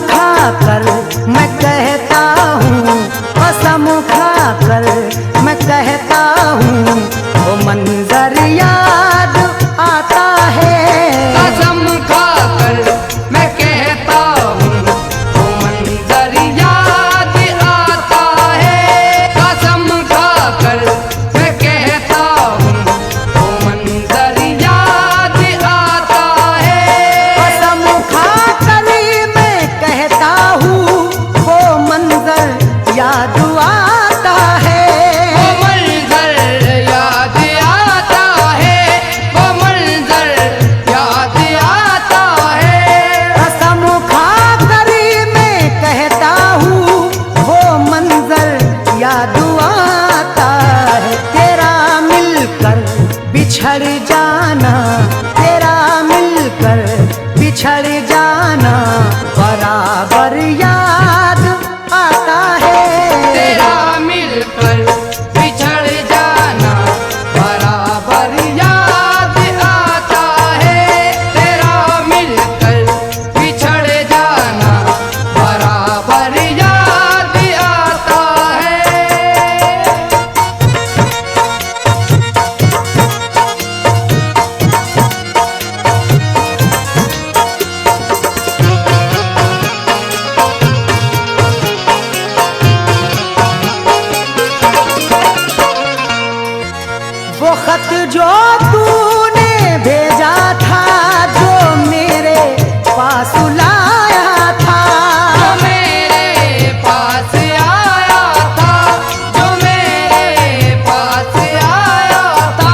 खाकर मैं कहता हूँ, कसम खाकर मैं कहता हूँ, वो मंजर याद आता है। कसम खाकर मैं कहता हूँ, वो मंजर याद आता है। कसम खाकर मैं कहता हूँ, वो मंजर याद आता है। कसम खाकर मैं कहता हूँ, वो मंजर याद आता है। वो मंजर याद आता है, वो मंजर याद आता है। कसम खाकर मैं कहता हूँ, वो मंजर याद आता है। तेरा मिलकर बिछड़ जाना, तेरा मिलकर बिछड़ जाना बराबर याद आता है। तेरा मिलकर बिछड़ जाना बराबर याद आता है। तेरा मिलकर बिछड़ जाना बराबर याद आता है। वो खत जो तूने भेजा था, जो मेरे पास लाया था, जो मेरे पास आया था, जो मेरे पास आया था।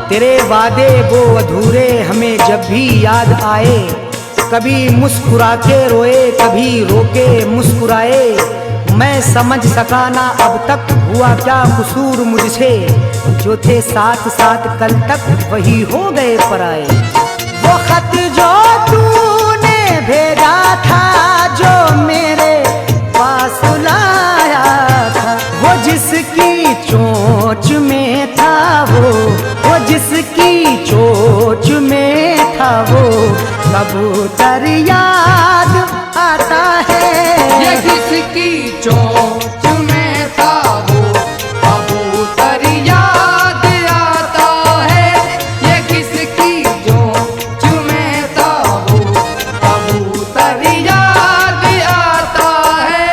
तेरे वादे वो अधूरे हमें जब भी याद आए, कभी मुस्कुरा के रोए, कभी रोके मुस्कुराए। मैं समझ सका ना अब तक हुआ क्या कसूर मुझसे, जो थे साथ साथ कल तक वही हो गए पराए। वो खत जो तूने भेजा था, जो मेरे पास लाया था, वो जिसकी चोंच में था, वो जिसकी चोंच में था, वो कबूतर याद आता है। ये किसकी चोंच में था, वो कबूतर याद आता है। ये किसकी चोंच में था, वो कबूतर याद आता है।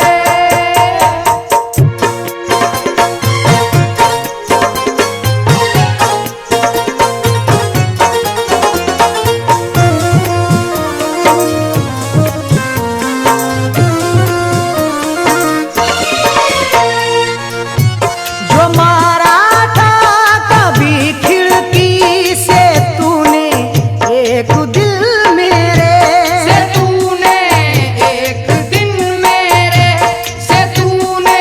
जो मारा था कभी खिड़की से तूने एक दिल मेरे, से तूने एक दिन मेरे, से तूने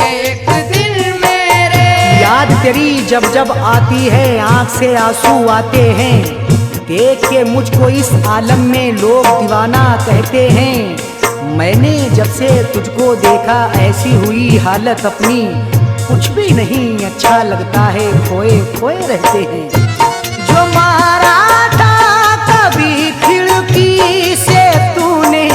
एक दिन मेरे। याद तेरी जब जब आती है आंख से आंसू आते हैं। देख के मुझको इस आलम में लोग दीवाना कहते हैं। मैंने जब से तुझको देखा ऐसी हुई हालत अपनी, कुछ भी नहीं अच्छा लगता है, खोए खोए रहते हैं। जो मारा था कभी खिड़की से तूने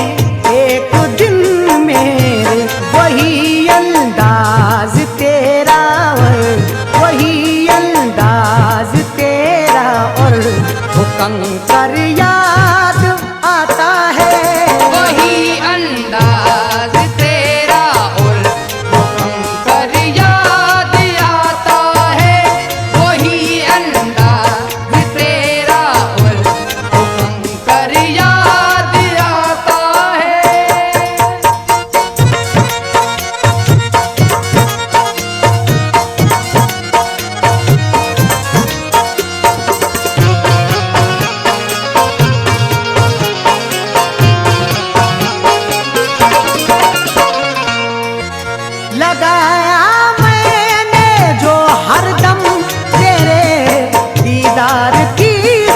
एक दिन मेरे, वही अंदाज तेरा और वही अंदाज तेरा, और वो कंकर याद आता है। वही अंदाज तेरा और वो कंकर याद आता है। वही अंदाज तेरा और वो कंकर याद आता है। लगाया मैंने जो हरदम तेरे दीदार की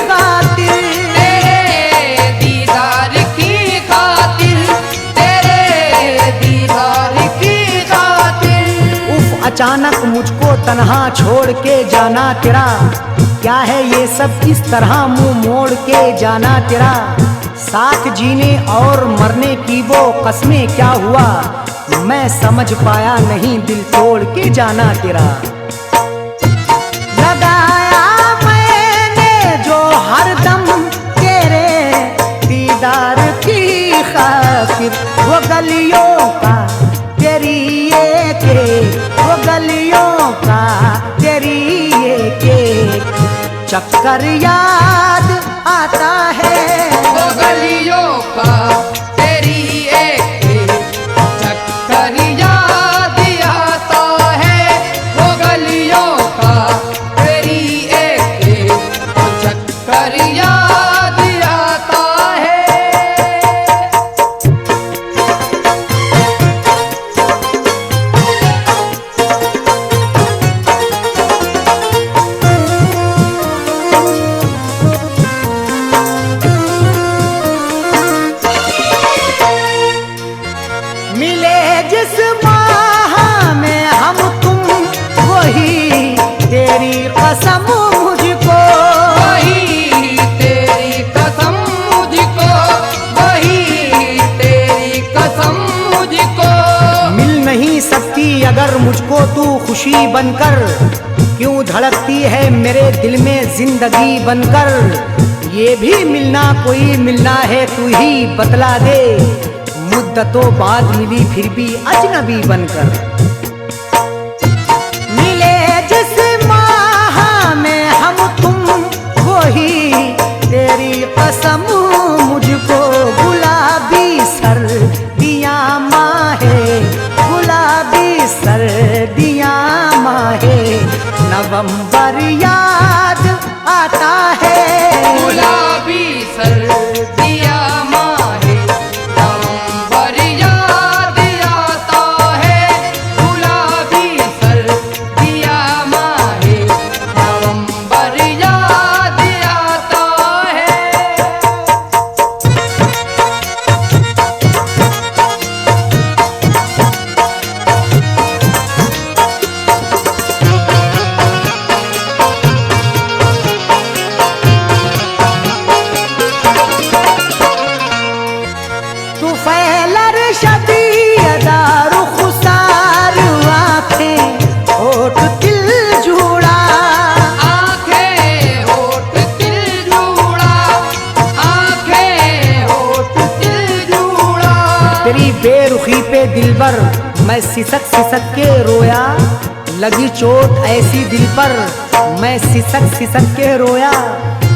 खातिर, तेरे दीदार की खातिर, तेरे दीदार की खातिर। उफ अचानक मुझको तन्हा छोड़ के जाना तेरा, क्या है ये सब इस तरह मुंह मोड़ के जाना तेरा। साथ जीने और मरने की वो कस्में क्या हुआ, मैं समझ पाया नहीं दिल तोड़ के जाना तेरा। लगाया मैंने जो हरदम तेरे दीदार की खातिर, वो गलियों का तेरी एक वो गलियों का तेरी एक चक्कर याद आता है। वो गलियों का तेरी एक चक्कर याद आता है। वो गलियों का तेरी एक चक्कर याद आता है। मिले जिस माह में हम तुम, वही तेरी कसम मुझको, वही तेरी कसम मुझको, वही तेरी कसम मुझको। मिल नहीं सकती अगर मुझको तू खुशी बनकर, क्यों धड़कती है मेरे दिल में जिंदगी बनकर। ये भी मिलना कोई मिलना है तू ही बतला दे, मुद्दतों बाद मिली फिर भी अजनबी बनकर। मिले जिस माह में हम तुम, वही तेरी कसम मुझको, गुलाबी सर्दियाँ माहे, गुलाबी सर्दियाँ माहे नवंबर याद आता है। गुलाबी सर्दियाँ माहे नवंबर याद आता है। गुलाबी सर्दियाँ माहे नवंबर याद आता है। तू फैलर शदीदार खुसार आंखें होठ दिल जुड़ा, आंखें होठ दिल जुड़ा, आंखें होठ दिल जुड़ा। तेरी बेरुखी पे दिलबर मैं सिसक सिसक के रोया, लगी चोट ऐसी दिल पर मैं सिसक सिसक के रोया।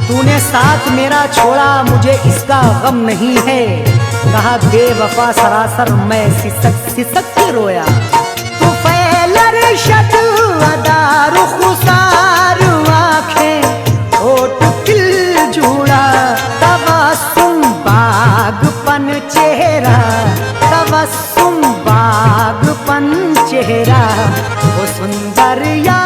तूने साथ मेरा छोड़ा मुझे इसका गम नहीं है, कहा बेवफा सरासर मैं सिसक सिसक के रोया। तू फैलर शदीदार खुसार आंखें होठ दिल जुड़ा, तबस्सुम बागपन चेहरा, तबस्सुम बागपन चेहरा वो सुंदर या